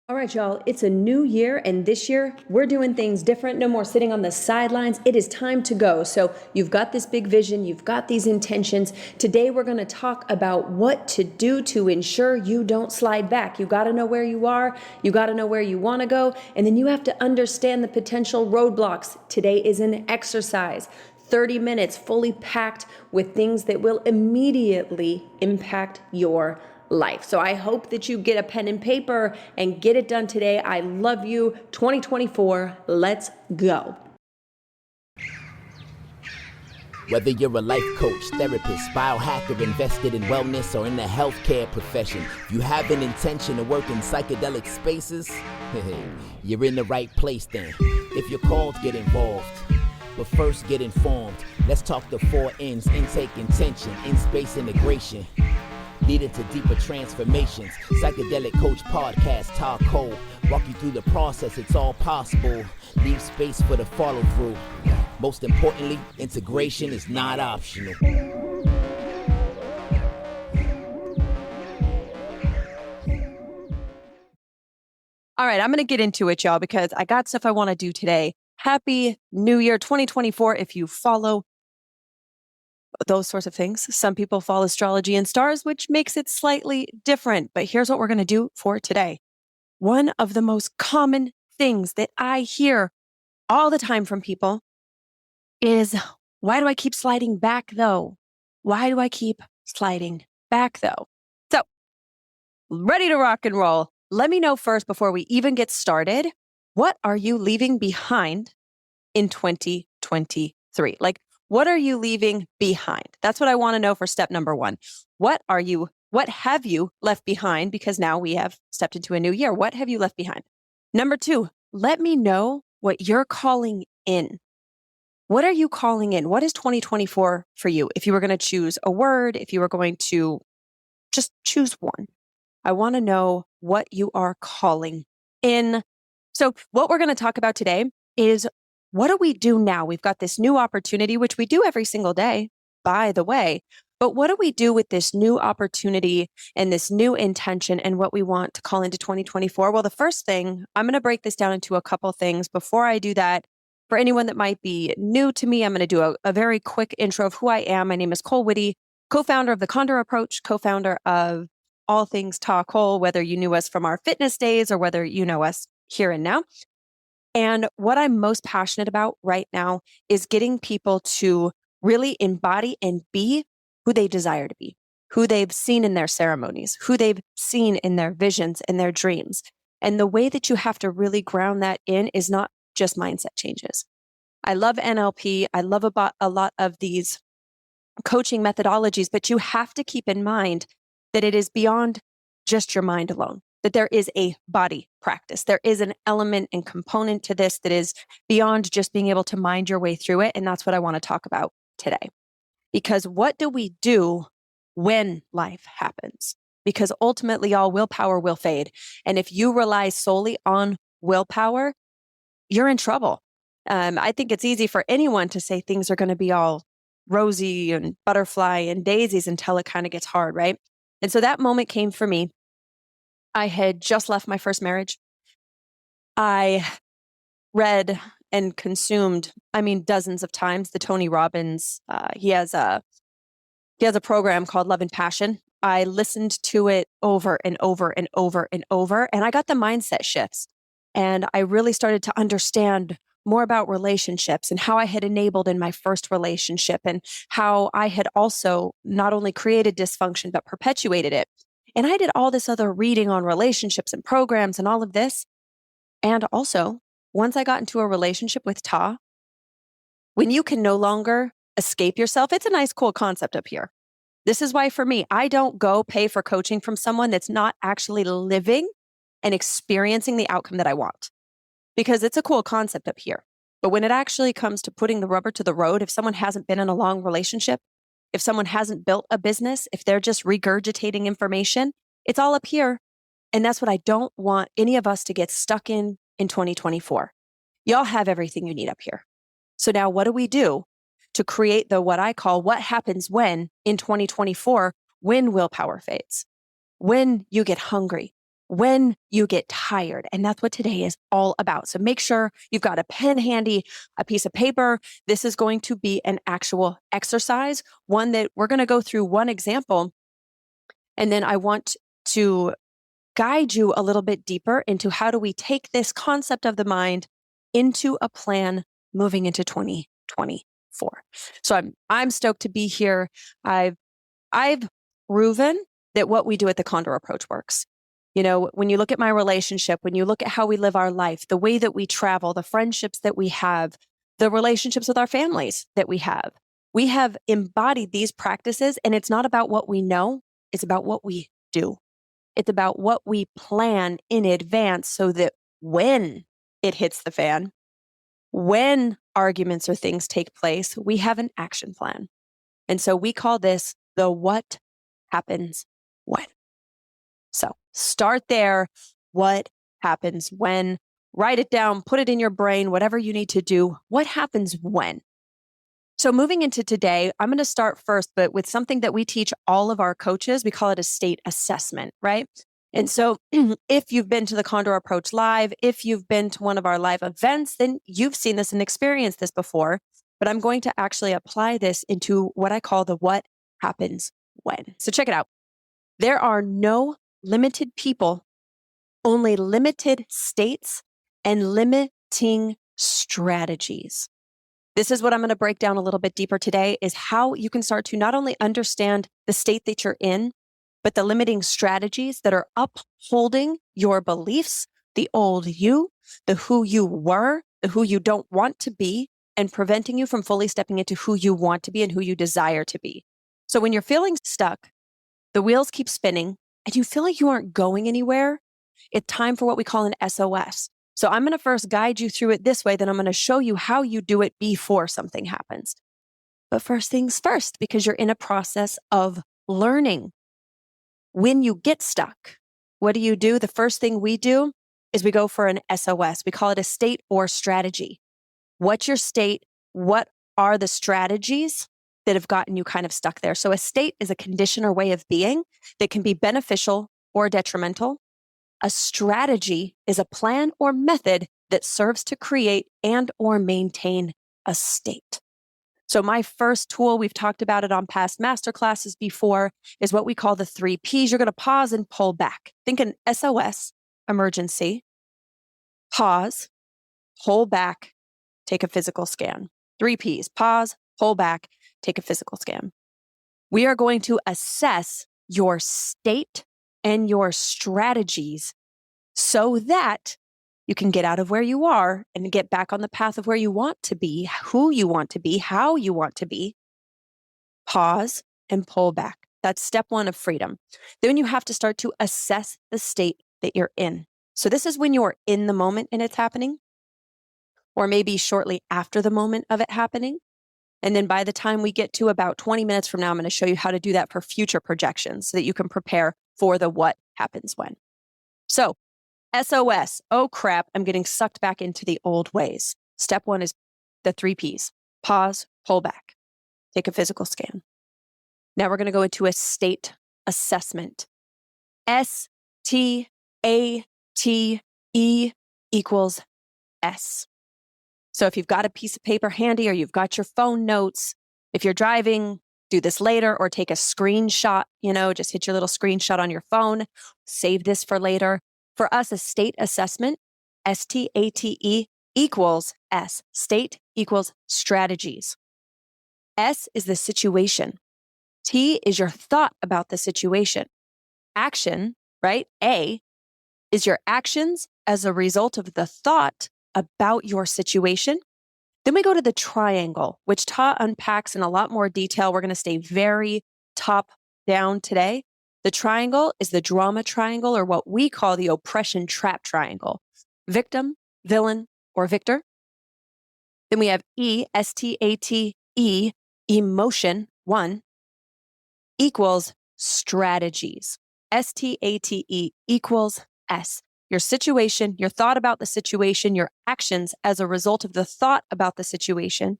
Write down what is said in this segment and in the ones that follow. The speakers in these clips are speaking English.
All right, y'all, it's a new year, and this year we're doing things different. No more sitting on the sidelines. It is time to go. So you've got this big vision, you've got these intentions. Today we're going to talk about what to do to ensure you don't slide back. You got to know where you are, you got to know where you want to go, and then you have to understand the potential roadblocks. Today is an exercise. 30 minutes fully packed with things that will immediately impact your life. So I hope that you get a pen and paper and get it done today. I love you. 2024, let's go. Whether you're a life coach, therapist, biohacker, invested in wellness, or in the healthcare profession, if you have an intention to work in psychedelic spaces, you're in the right place then. If you're called, get involved. But first, get informed. Let's talk the 4 N's: intake, intention, in-space integration, leading to deeper transformations. Psychedelic Coach Podcast, Todd Cole. Walk you through the process, it's all possible. Leave space for the follow through. Most importantly, integration is not optional. All right, I'm going to get into it, y'all, because I got stuff I want to do today. Happy New Year 2024 if you follow those sorts of things. Some people follow astrology and stars, which makes it slightly different. But here's what we're going to do for today. One of the most common things that I hear all the time from people is, why do I keep sliding back though? Why do I keep sliding back though? So, ready to rock and roll. Let me know first, before we even get started, what are you leaving behind in 2023? Like, what are you leaving behind? That's what I want to know for step number 1. What have you left behind? Because now we have stepped into a new year. What have you left behind? Number 2, let me know what you're calling in. What are you calling in? What is 2024 for you? If you were going to choose a word, if you were going to just choose one, I want to know what you are calling in. So what we're going to talk about today is, what do we do now? We've got this new opportunity, which we do every single day, by the way. But what do we do with this new opportunity and this new intention and what we want to call into 2024? Well, the first thing, I'm going to break this down into a couple things. Before I do that, for anyone that might be new to me, I'm going to do a very quick intro of who I am. My name is Cole Whitty, co-founder of the Condor Approach, co-founder of all things Ta Cole, whether you knew us from our fitness days or whether you know us here and now. And what I'm most passionate about right now is getting people to really embody and be who they desire to be, who they've seen in their ceremonies, who they've seen in their visions and their dreams. And the way that you have to really ground that in is not just mindset changes. I love NLP. I love a lot of these coaching methodologies, but you have to keep in mind that it is beyond just your mind alone, that there is a body practice. There is an element and component to this that is beyond just being able to mind your way through it. And that's what I want to talk about today. Because what do we do when life happens? Because ultimately, all willpower will fade. And if you rely solely on willpower, you're in trouble. I think it's easy for anyone to say things are going to be all rosy and butterfly and daisies until it kind of gets hard, right? And so that moment came for me. I had just left my first marriage. I read and consumed, dozens of times, the Tony Robbins. He has a program called Love and Passion. I listened to it over and over and over and over, and I got the mindset shifts. And I really started to understand more about relationships and how I had enabled in my first relationship and how I had also not only created dysfunction, but perpetuated it. And I did all this other reading on relationships and programs and all of this. And also, once I got into a relationship with Ta, when you can no longer escape yourself, it's a nice, cool concept up here. This is why, for me, I don't go pay for coaching from someone that's not actually living and experiencing the outcome that I want. Because it's a cool concept up here. But when it actually comes to putting the rubber to the road, if someone hasn't been in a long relationship, if someone hasn't built a business, if they're just regurgitating information, it's all up here. And that's what I don't want any of us to get stuck in 2024. Y'all have everything you need up here. So now what do we do to create what I call what happens when in 2024, when willpower fades, when you get hungry, when you get tired. And that's what today is all about. So make sure you've got a pen handy, a piece of paper. This is going to be an actual exercise, one that we're going to go through one example. And then I want to guide you a little bit deeper into how do we take this concept of the mind into a plan moving into 2024. So I'm stoked to be here. I've proven that what we do at the Condor Approach works. You know, when you look at my relationship, when you look at how we live our life, the way that we travel, the friendships that we have, the relationships with our families that we have embodied these practices. And it's not about what we know, it's about what we do. It's about what we plan in advance so that when it hits the fan, when arguments or things take place, we have an action plan. And so we call this the what happens when. So start there. What happens when? Write it down, put it in your brain, whatever you need to do. What happens when? So moving into today, I'm going to start first, but with something that we teach all of our coaches. We call it a state assessment, right? And so if you've been to the Condor Approach Live, if you've been to one of our live events, then you've seen this and experienced this before. But I'm going to actually apply this into what I call the what happens when. So check it out. There are no limited people, only limited states and limiting strategies. This is what I'm going to break down a little bit deeper today, is how you can start to not only understand the state that you're in, but the limiting strategies that are upholding your beliefs, the old you, the who you were, the who you don't want to be, and preventing you from fully stepping into who you want to be and who you desire to be. So when you're feeling stuck, the wheels keep spinning, and you feel like you aren't going anywhere, it's time for what we call an SOS. So I'm going to first guide you through it this way, then I'm going to show you how you do it before something happens. But first things first, because you're in a process of learning. When you get stuck, what do? The first thing we do is we go for an SOS. We call it a state or strategy. What's your state? What are the strategies that have gotten you kind of stuck there? So a state is a condition or way of being that can be beneficial or detrimental. A strategy is a plan or method that serves to create and or maintain a state. So my first tool, we've talked about it on past masterclasses before, is what we call the 3 Ps. You're going to pause and pull back. Think an SOS, emergency, pause, pull back, take a physical scan. 3 Ps, pause, pull back, take a physical scan. We are going to assess your state and your strategies so that you can get out of where you are and get back on the path of where you want to be, who you want to be, how you want to be. Pause and pull back. That's step 1 of freedom. Then you have to start to assess the state that you're in. So this is when you're in the moment and it's happening, or maybe shortly after the moment of it happening. And then by the time we get to about 20 minutes from now, I'm going to show you how to do that for future projections so that you can prepare for the what happens when. So SOS, oh crap, I'm getting sucked back into the old ways. Step 1 is the 3 Ps. Pause, pull back, take a physical scan. Now we're going to go into a state assessment. STATE equals S. So if you've got a piece of paper handy or you've got your phone notes, if you're driving, do this later or take a screenshot, just hit your little screenshot on your phone, save this for later. For us, a state assessment, STATE equals S. State equals strategies. S is the situation. T is your thought about the situation. Action, right? A is your actions as a result of the thought about your situation. Then we go to the triangle, which Ta unpacks in a lot more detail. We're going to stay very top down today. The triangle is the drama triangle, or what we call the oppression trap triangle. Victim, villain, or victor. Then we have E, STATE, emotion, 1, equals strategies. STATE equals S. Your situation, your thought about the situation, your actions as a result of the thought about the situation.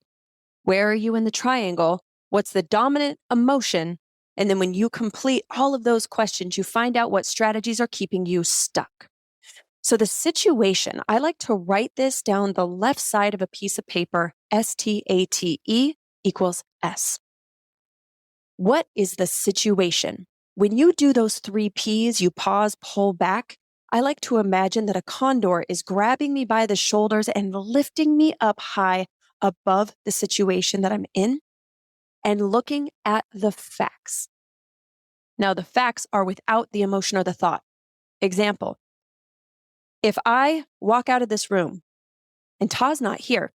Where are you in the triangle? What's the dominant emotion? And then when you complete all of those questions, you find out what strategies are keeping you stuck. So the situation, I like to write this down the left side of a piece of paper, STATE equals S. What is the situation? When you do those 3 Ps, you pause, pull back, I like to imagine that a condor is grabbing me by the shoulders and lifting me up high above the situation that I'm in and looking at the facts. Now, the facts are without the emotion or the thought. Example, if I walk out of this room and Ta's not here,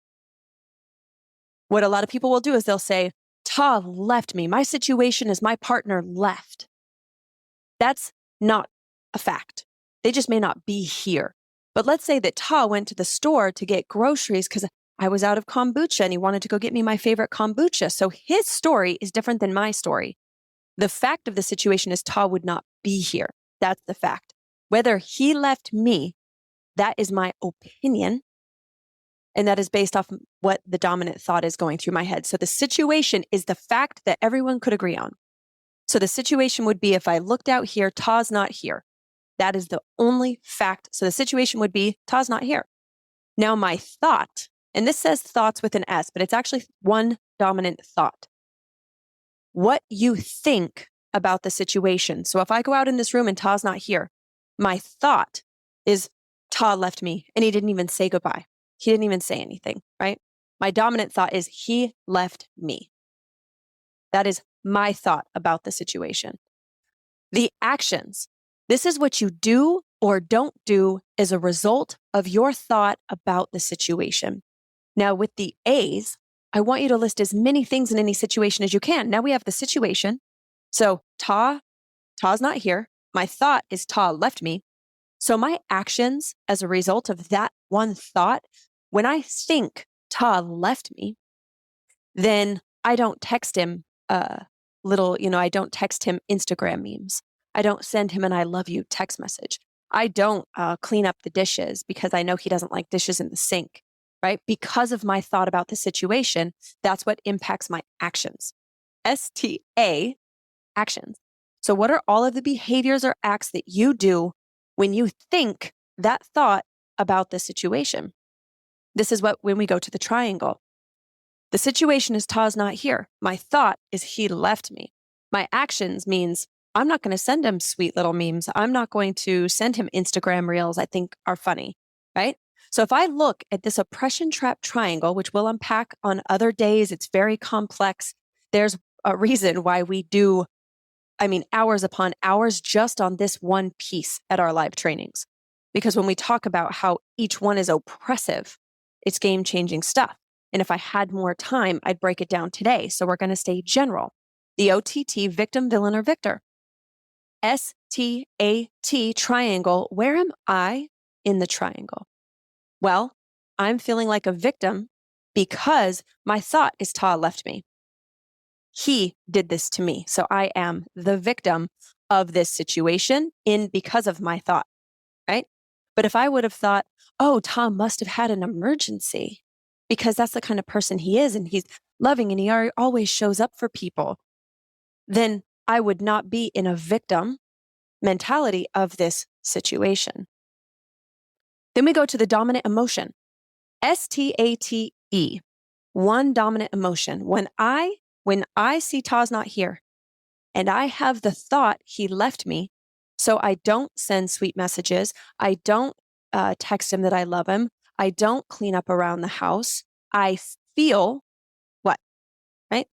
what a lot of people will do is they'll say, Ta left me. My situation is my partner left. That's not a fact. They just may not be here. But let's say that Ta went to the store to get groceries because I was out of kombucha and he wanted to go get me my favorite kombucha. So his story is different than my story. The fact of the situation is Ta would not be here. That's the fact. Whether he left me, that is my opinion. And that is based off what the dominant thought is going through my head. So the situation is the fact that everyone could agree on. So the situation would be if I looked out here, Ta's not here. That is the only fact. So the situation would be Ta's not here. Now my thought, and this says thoughts with an S, but it's actually one dominant thought. What you think about the situation. So if I go out in this room and Ta's not here, my thought is Ta left me and he didn't even say goodbye. He didn't even say anything, right? My dominant thought is he left me. That is my thought about the situation. The actions. This is what you do or don't do as a result of your thought about the situation. Now with the A's, I want you to list as many things in any situation as you can. Now we have the situation. So Ta's not here. My thought is Ta left me. So my actions as a result of that one thought, when I think Ta left me, then I don't text him I don't text him Instagram memes. I don't send him an I love you text message. I don't clean up the dishes because I know he doesn't like dishes in the sink, right? Because of my thought about the situation, that's what impacts my actions. STA, actions. So what are all of the behaviors or acts that you do when you think that thought about the situation? This is when we go to the triangle. The situation is Ta's not here. My thought is he left me. My actions means I'm not going to send him sweet little memes. I'm not going to send him Instagram reels I think are funny, right? So if I look at this oppression trap triangle, which we'll unpack on other days, it's very complex. There's a reason why we do, hours upon hours just on this one piece at our live trainings. Because when we talk about how each one is oppressive, it's game-changing stuff. And if I had more time, I'd break it down today. So we're going to stay general. The OTT, victim, villain, or victor. STAT, triangle. Where am I in the triangle? Well, I'm feeling like a victim because my thought is Ta left me. He did this to me. So I am the victim of this situation because of my thought, right? But if I would have thought, oh, Tom must have had an emergency because that's the kind of person he is and he's loving and he always shows up for people, then I would not be in a victim mentality of this situation. Then we go to the dominant emotion. STATE, one dominant emotion. When I see Ta's not here and I have the thought he left me, so I don't send sweet messages, I don't text him that I love him, I don't clean up around the house, I feel what, right?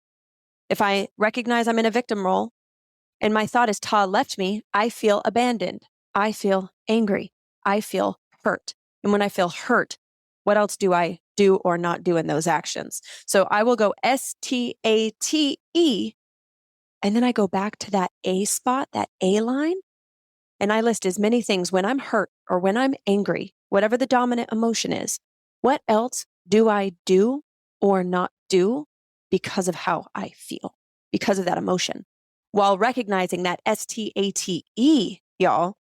If I recognize I'm in a victim role and my thought is Ta left me, I feel abandoned, I feel angry, I feel hurt. And when I feel hurt, what else do I do or not do in those actions? So I will go STATE, and then I go back to that A spot, that A line, and I list as many things when I'm hurt or when I'm angry, whatever the dominant emotion is. What else do I do or not do because of how I feel, because of that emotion? While recognizing that STATE, y'all,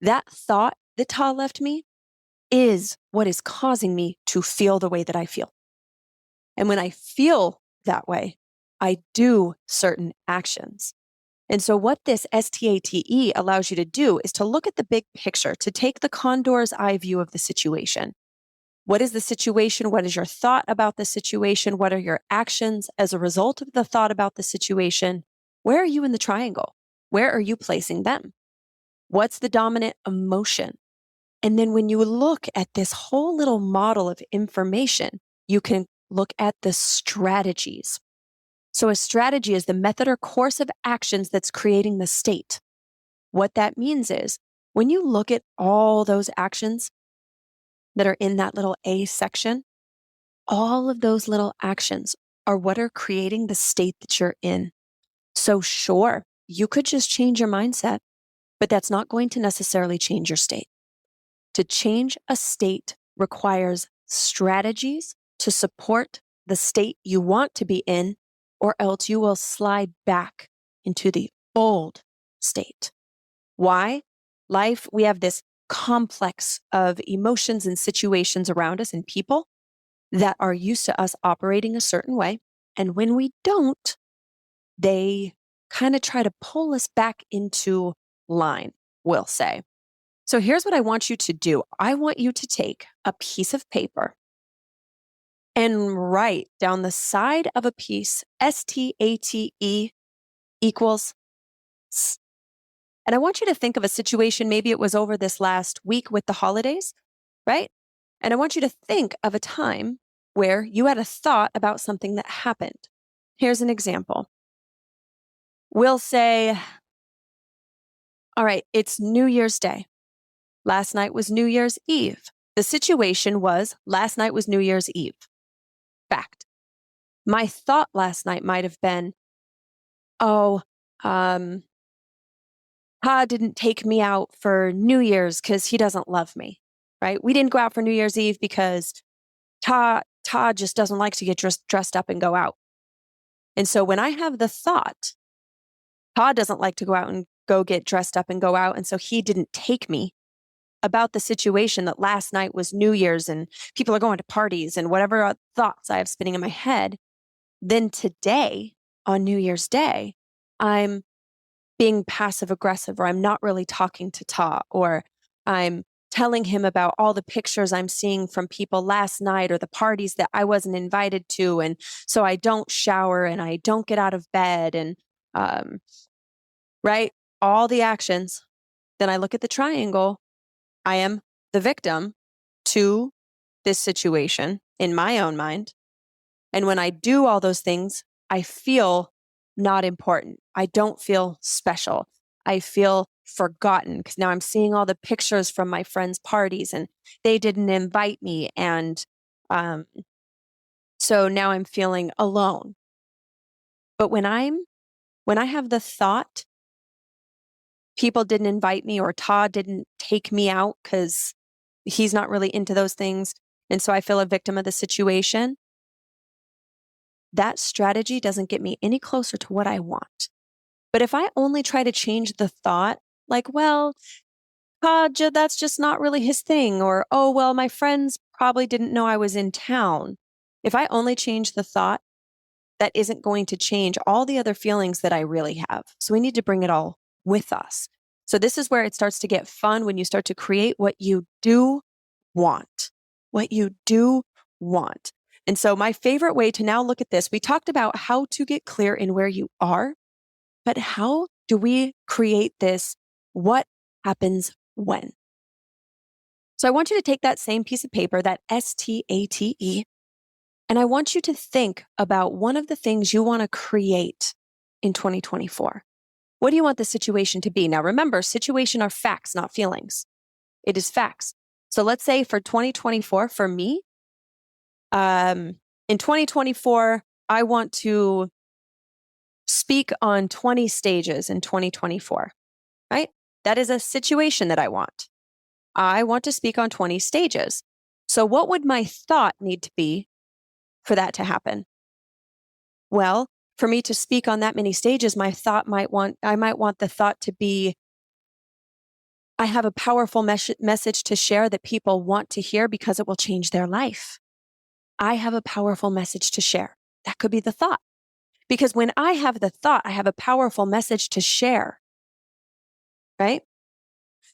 that thought that Ta left me is what is causing me to feel the way that I feel. And when I feel that way, I do certain actions. And so what this STATE allows you to do is to look at the big picture, to take the condor's eye view of the situation. What is the situation? What is your thought about the situation? What are your actions as a result of the thought about the situation? Where are you in the triangle? Where are you placing them? What's the dominant emotion? And then when you look at this whole little model of information, you can look at the strategies. So a strategy is the method or course of actions that's creating the state. What that means is when you look at all those actions that are in that little A section, all of those little actions are what are creating the state that you're in. So sure, you could just change your mindset, but that's not going to necessarily change your state. To change a state requires strategies to support the state you want to be in, or else you will slide back into the old state. Why? Life, we have this complex of emotions and situations around us and people that are used to us operating a certain way. And when we don't, they kind of try to pull us back into line, we'll say. So here's what I want you to do. I want you to take a piece of paper and write down the side of a piece, STATE equals S. And I want you to think of a situation, maybe it was over this last week with the holidays, right? And I want you to think of a time where you had a thought about something that happened. Here's an example. We'll say, all right, it's New Year's Day. Last night was New Year's Eve. The situation was last night was New Year's Eve. Fact. My thought last night might have been, oh, Pa didn't take me out for New Year's because he doesn't love me, right? We didn't go out for New Year's Eve because Ta just doesn't like to get dressed up and go out. And so when I have the thought, Pa doesn't like to go out and go get dressed up and go out, and so he didn't take me, about the situation that last night was New Year's and people are going to parties and whatever thoughts I have spinning in my head, then today on New Year's Day, I'm being passive aggressive, or I'm not really talking to Ta, or I'm telling him about all the pictures I'm seeing from people last night or the parties that I wasn't invited to. And so I don't shower and I don't get out of bed and, right? All the actions. Then I look at the triangle. I am the victim to this situation in my own mind. And when I do all those things, I feel not important. I don't feel special. I feel forgotten because now I'm seeing all the pictures from my friends' parties and they didn't invite me. And so now I'm feeling alone. But when I have the thought, people didn't invite me or Todd didn't take me out because he's not really into those things, and so I feel a victim of the situation, that strategy doesn't get me any closer to what I want. But if I only try to change the thought, like, well, Todd, that's just not really his thing, or, oh, well, my friends probably didn't know I was in town. If I only change the thought, that isn't going to change all the other feelings that I really have. So we need to bring it all with us. So this is where it starts to get fun, when you start to create what you do want, what you do want. And so my favorite way to now look at this, we talked about how to get clear in where you are, but how do we create this? What happens when? So I want you to take that same piece of paper, that STATE, and I want you to think about one of the things you want to create in 2024. What do you want the situation to be? Now, remember, situation are facts, not feelings. It is facts. So let's say for 2024, for me, in 2024, I want to speak on 20 stages in 2024, right? That is a situation that I want. I want to speak on 20 stages. So what would my thought need to be for that to happen? Well, for me to speak on that many stages, I might want the thought to be, I have a powerful message to share that people want to hear because it will change their life. I have a powerful message to share. That could be the thought. Because when I have the thought, I have a powerful message to share, right?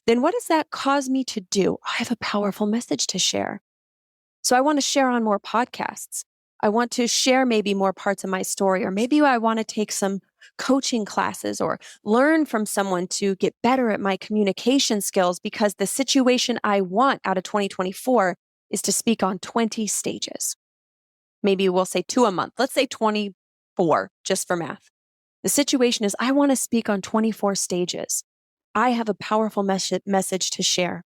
Then what does that cause me to do? I have a powerful message to share. So I want to share on more podcasts. I want to share maybe more parts of my story, or maybe I want to take some coaching classes or learn from someone to get better at my communication skills, because the situation I want out of 2024 is to speak on 20 stages. Maybe we'll say 2 a month. Let's say 24, just for math. The situation is I want to speak on 24 stages. I have a powerful message to share.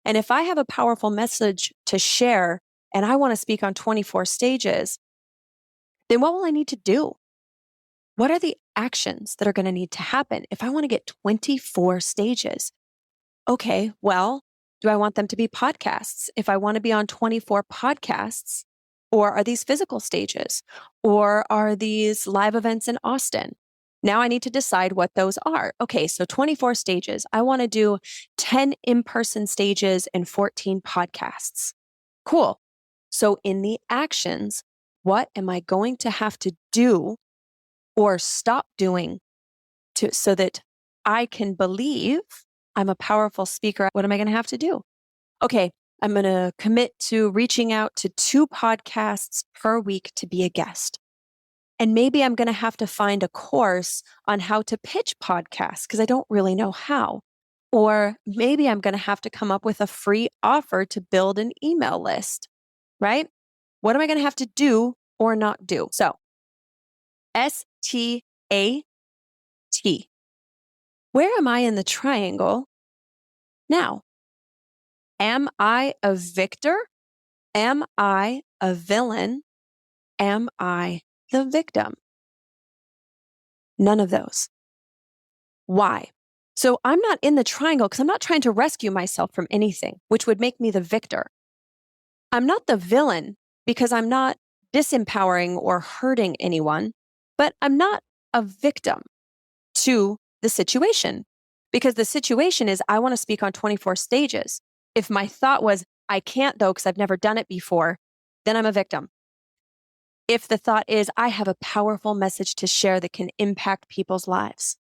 And if I have a powerful message to share and I want to speak on 24 stages, then what will I need to do? What are the actions that are going to need to happen if I want to get 24 stages? Okay, well, do I want them to be podcasts? If I want to be on 24 podcasts, or are these physical stages? Or are these live events in Austin? Now I need to decide what those are. Okay, so 24 stages. I want to do 10 in-person stages and 14 podcasts. Cool. So in the actions, what am I going to have to do or stop doing so that I can believe I'm a powerful speaker? What am I going to have to do? Okay, I'm going to commit to reaching out to 2 podcasts per week to be a guest. And maybe I'm going to have to find a course on how to pitch podcasts because I don't really know how. Or maybe I'm going to have to come up with a free offer to build an email list, right? What am I going to have to do or not do? So, STAT. Where am I in the triangle now? Am I a victor? Am I a villain? Am I the victim? None of those. Why? So I'm not in the triangle because I'm not trying to rescue myself from anything, which would make me the victor. I'm not the villain because I'm not disempowering or hurting anyone, but I'm not a victim to the situation, because the situation is I want to speak on 24 stages. If my thought was, I can't though because I've never done it before, then I'm a victim. If the thought is, I have a powerful message to share that can impact people's lives,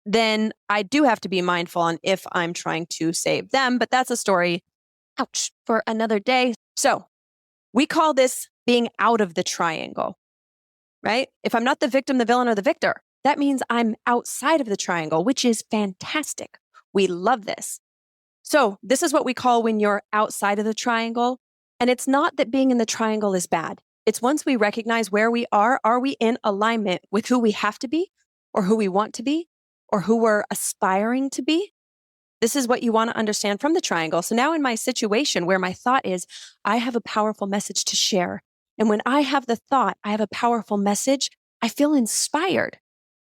then I do have to be mindful on if I'm trying to save them, but that's a story, ouch, for another day. So we call this being out of the triangle, right? If I'm not the victim, the villain, or the victor, that means I'm outside of the triangle, which is fantastic. We love this. So this is what we call when you're outside of the triangle. And it's not that being in the triangle is bad. It's once we recognize where we are we in alignment with who we have to be, or who we want to be, or who we're aspiring to be? This is what you want to understand from the triangle. So now in my situation where my thought is, I have a powerful message to share. And when I have the thought, I have a powerful message, I feel inspired.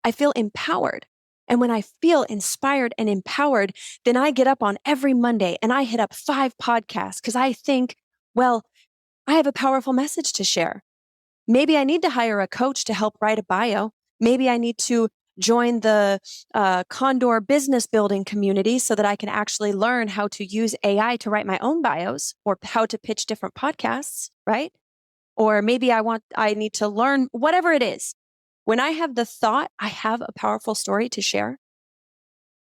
I feel empowered. And when I feel inspired and empowered, then I get up on every Monday and I hit up 5 podcasts because I think, well, I have a powerful message to share. Maybe I need to hire a coach to help write a bio. Maybe I need to join the Condor business building community so that I can actually learn how to use AI to write my own bios, or how to pitch different podcasts, right? Or maybe I need to learn whatever it is. When I have the thought, I have a powerful story to share,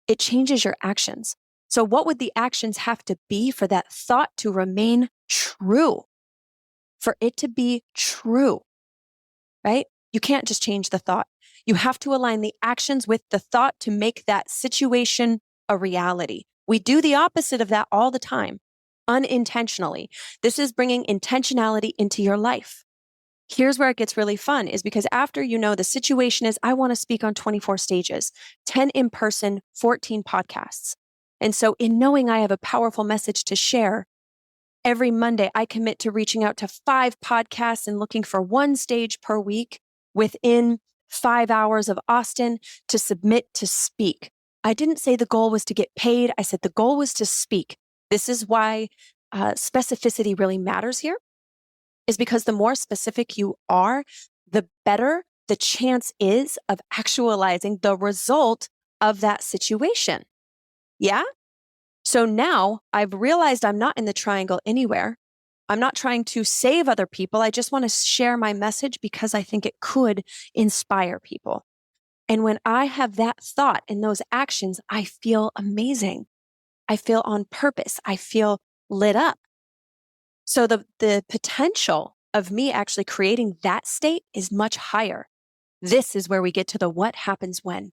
it changes your actions. So what would the actions have to be for that thought to remain true? For it to be true, right? You can't just change the thought. You have to align the actions with the thought to make that situation a reality. We do the opposite of that all the time, unintentionally. This is bringing intentionality into your life. Here's where it gets really fun, is because after you know the situation is, I want to speak on 24 stages, 10 in person, 14 podcasts. And so in knowing I have a powerful message to share, every Monday I commit to reaching out to 5 podcasts and looking for 1 stage per week within 5 hours of Austin to submit to speak. I didn't say the goal was to get paid. I said the goal was to speak. This is why specificity really matters here, is because the more specific you are, the better the chance is of actualizing the result of that situation. Yeah? So now I've realized I'm not in the triangle anywhere. I'm not trying to save other people. I just want to share my message because I think it could inspire people. And when I have that thought and those actions, I feel amazing. I feel on purpose. I feel lit up. So the potential of me actually creating that state is much higher. This is where we get to the what happens when.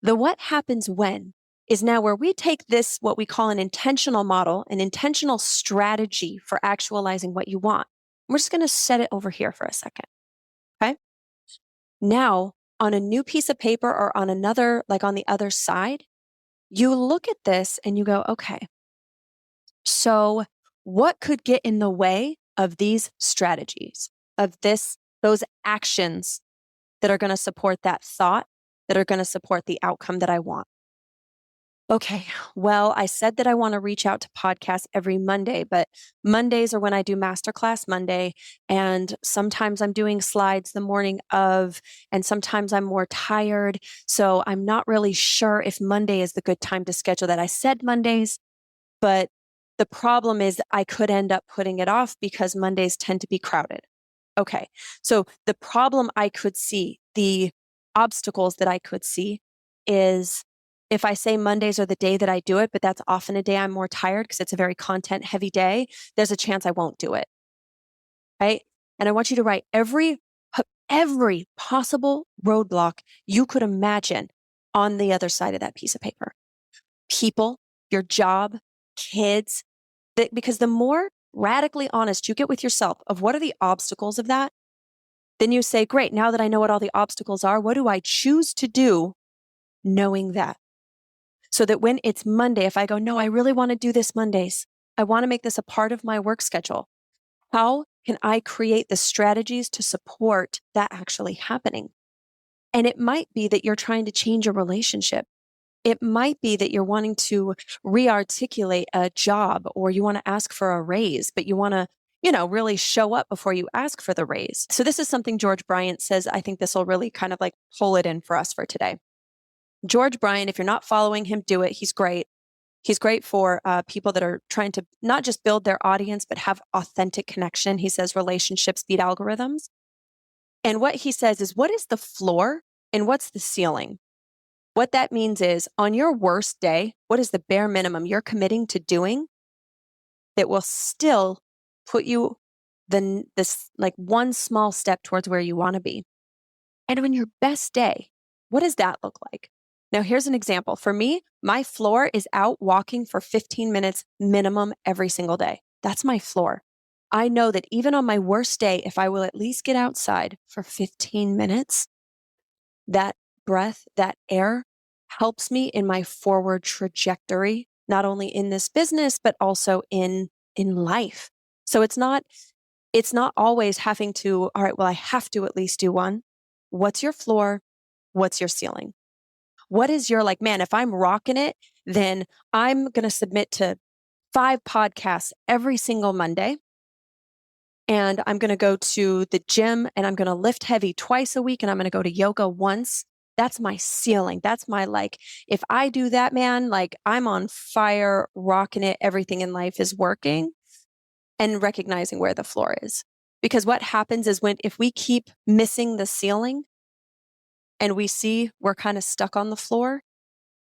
The what happens when is now where we take this, what we call an intentional model, an intentional strategy for actualizing what you want. We're just going to set it over here for a second. Okay. Now, on a new piece of paper or on another, like on the other side, you look at this and you go, okay, so what could get in the way of these strategies, of those actions that are going to support that thought, that are going to support the outcome that I want? Okay, well, I said that I want to reach out to podcasts every Monday, but Mondays are when I do Masterclass Monday. And sometimes I'm doing slides the morning of, and sometimes I'm more tired. So I'm not really sure if Monday is the good time to schedule that. I said Mondays, but the problem is I could end up putting it off because Mondays tend to be crowded. Okay, so the problem I could see, the obstacles that I could see is if I say Mondays are the day that I do it, but that's often a day I'm more tired because it's a very content heavy day, there's a chance I won't do it. Right? And I want you to write every possible roadblock you could imagine on the other side of that piece of paper. People, your job, kids, because the more radically honest you get with yourself of what are the obstacles of that, then you say, great, now that I know what all the obstacles are, what do I choose to do knowing that? So that when it's Monday, if I go, no, I really want to do this Mondays, I want to make this a part of my work schedule. How can I create the strategies to support that actually happening? And it might be that you're trying to change a relationship. It might be that you're wanting to re-articulate a job or you want to ask for a raise, but you want to, really show up before you ask for the raise. So this is something George Bryant says. I think this will really kind of like pull it in for us for today. George Bryant, if you're not following him, do it. He's great. He's great for people that are trying to not just build their audience, but have authentic connection. He says relationships beat algorithms. And what he says is, what is the floor and what's the ceiling? What that means is on your worst day, what is the bare minimum you're committing to doing that will still put you this like one small step towards where you want to be? And on your best day, what does that look like? Now, here's an example. For me, my floor is out walking for 15 minutes minimum every single day. That's my floor. I know that even on my worst day, if I will at least get outside for 15 minutes, that breath, that air helps me in my forward trajectory, not only in this business, but also in life. So it's not always having to, all right, well, I have to at least do one. What's your floor? What's your ceiling? What is your man, if I'm rocking it, then I'm going to submit to 5 podcasts every single Monday. And I'm going to go to the gym and I'm going to lift heavy twice a week and I'm going to go to yoga once. That's my ceiling. That's my if I do that, man, I'm on fire, rocking it. Everything in life is working, and recognizing where the floor is. Because what happens is if we keep missing the ceiling and we see we're kind of stuck on the floor,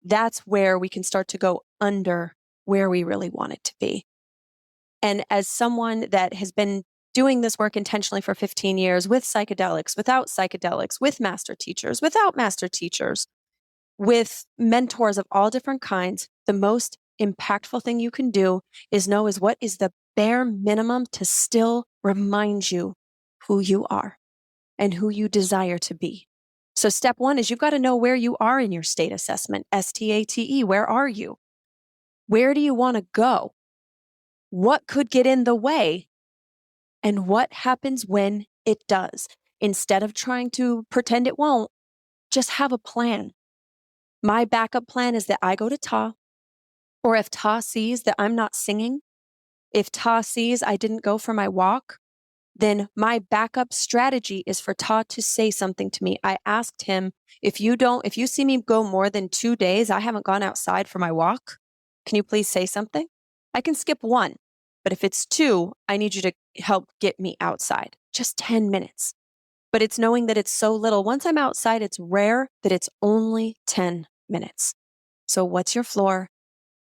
that's where we can start to go under where we really want it to be. And as someone that has been doing this work intentionally for 15 years with psychedelics, without psychedelics, with master teachers, without master teachers, with mentors of all different kinds, the most impactful thing you can do is know what is the bare minimum to still remind you who you are and who you desire to be. So step 1 is you've got to know where you are in your state assessment, STATE. Where are you? Where do you want to go? What could get in the way? And what happens when it does? Instead of trying to pretend it won't, just have a plan. My backup plan is that I go to Ta, or if Ta sees that I'm not singing, if Ta sees I didn't go for my walk, then my backup strategy is for Ta to say something to me. I asked him, if you see me go more than 2 days, I haven't gone outside for my walk, can you please say something? I can skip one. But if it's 2, I need you to help get me outside. Just 10 minutes. But it's knowing that it's so little. Once I'm outside, it's rare that it's only 10 minutes. So what's your floor?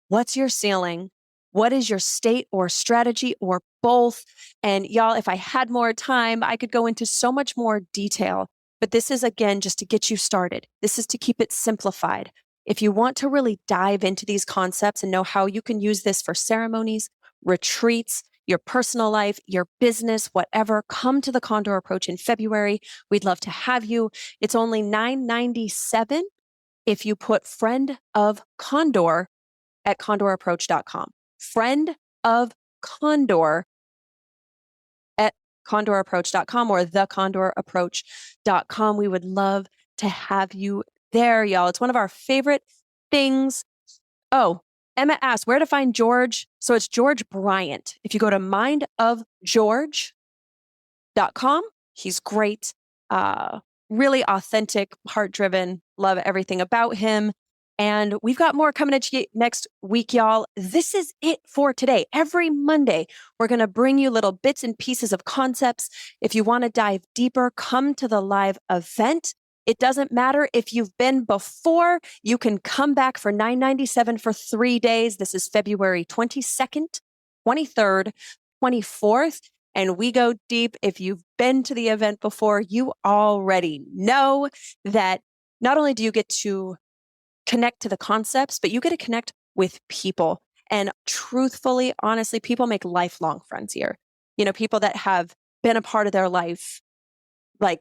What's your ceiling? What is your state or strategy or both? And y'all, if I had more time, I could go into so much more detail. But this is, again, just to get you started. This is to keep it simplified. If you want to really dive into these concepts and know how you can use this for ceremonies, retreats, your personal life, your business, whatever, come to the Condor Approach in February. We'd love to have you. It's only $9.97 if you put friend of Condor at condorapproach.com. Friend of Condor at condorapproach.com or thecondorapproach.com. We would love to have you there, y'all. It's one of our favorite things. Oh, Emma asked where to find George. So it's George Bryant. If you go to mindofgeorge.com, he's great. Really authentic, heart-driven, love everything about him. And we've got more coming at you next week, y'all. This is it for today. Every Monday, we're going to bring you little bits and pieces of concepts. If you want to dive deeper, come to the live event. It doesn't matter if you've been before. You can come back for $9.97 for 3 days. This is February 22nd, 23rd, 24th. And we go deep. If you've been to the event before, you already know that not only do you get to connect to the concepts, but you get to connect with people. And truthfully, honestly, people make lifelong friends here. You know, people that have been a part of their life, like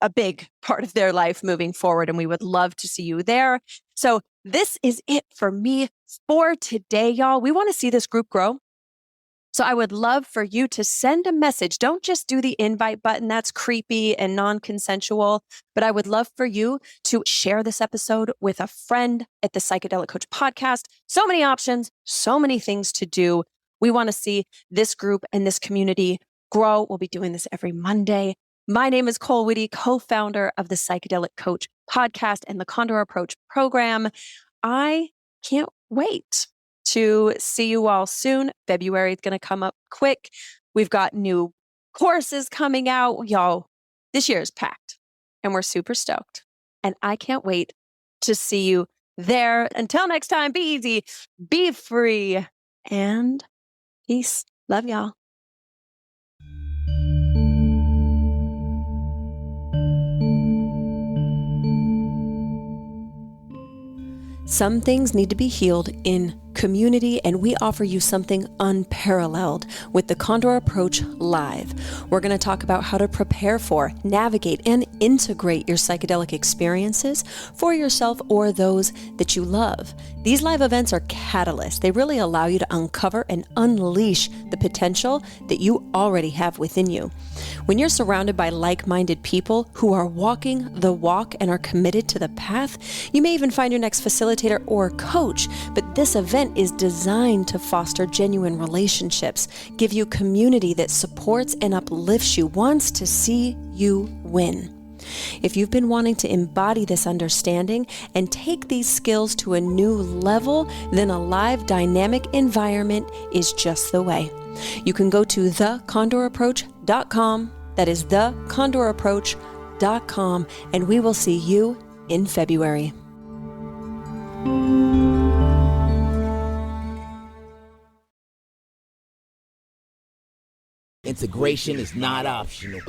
a big part of their life moving forward. And we would love to see you there. So this is it for me for today, y'all. We want to see this group grow. So I would love for you to send a message. Don't just do the invite button. That's creepy and non-consensual. But I would love for you to share this episode with a friend at the Psychedelic Coach podcast. So many options, so many things to do. We want to see this group and this community grow. We'll be doing this every Monday. My name is Cole Whitty, co-founder of the Psychedelic Coach podcast and the Condor Approach Program. I can't wait to see you all soon. February is going to come up quick. We've got new courses coming out. Y'all, this year is packed and we're super stoked. And I can't wait to see you there. Until next time, be easy, be free, and peace. Love y'all. Some things need to be healed in community, and we offer you something unparalleled with the Condor Approach Live. We're going to talk about how to prepare for, navigate, and integrate your psychedelic experiences for yourself or those that you love. These live events are catalysts. They really allow you to uncover and unleash the potential that you already have within you. When you're surrounded by like-minded people who are walking the walk and are committed to the path, you may even find your next facilitator or coach, but this event is designed to foster genuine relationships, give you community that supports and uplifts you, wants to see you win. If you've been wanting to embody this understanding and take these skills to a new level, then a live dynamic environment is just the way. You can go to thecondorapproach.com. That is thecondorapproach.com, and we will see you in February. Integration is not optional.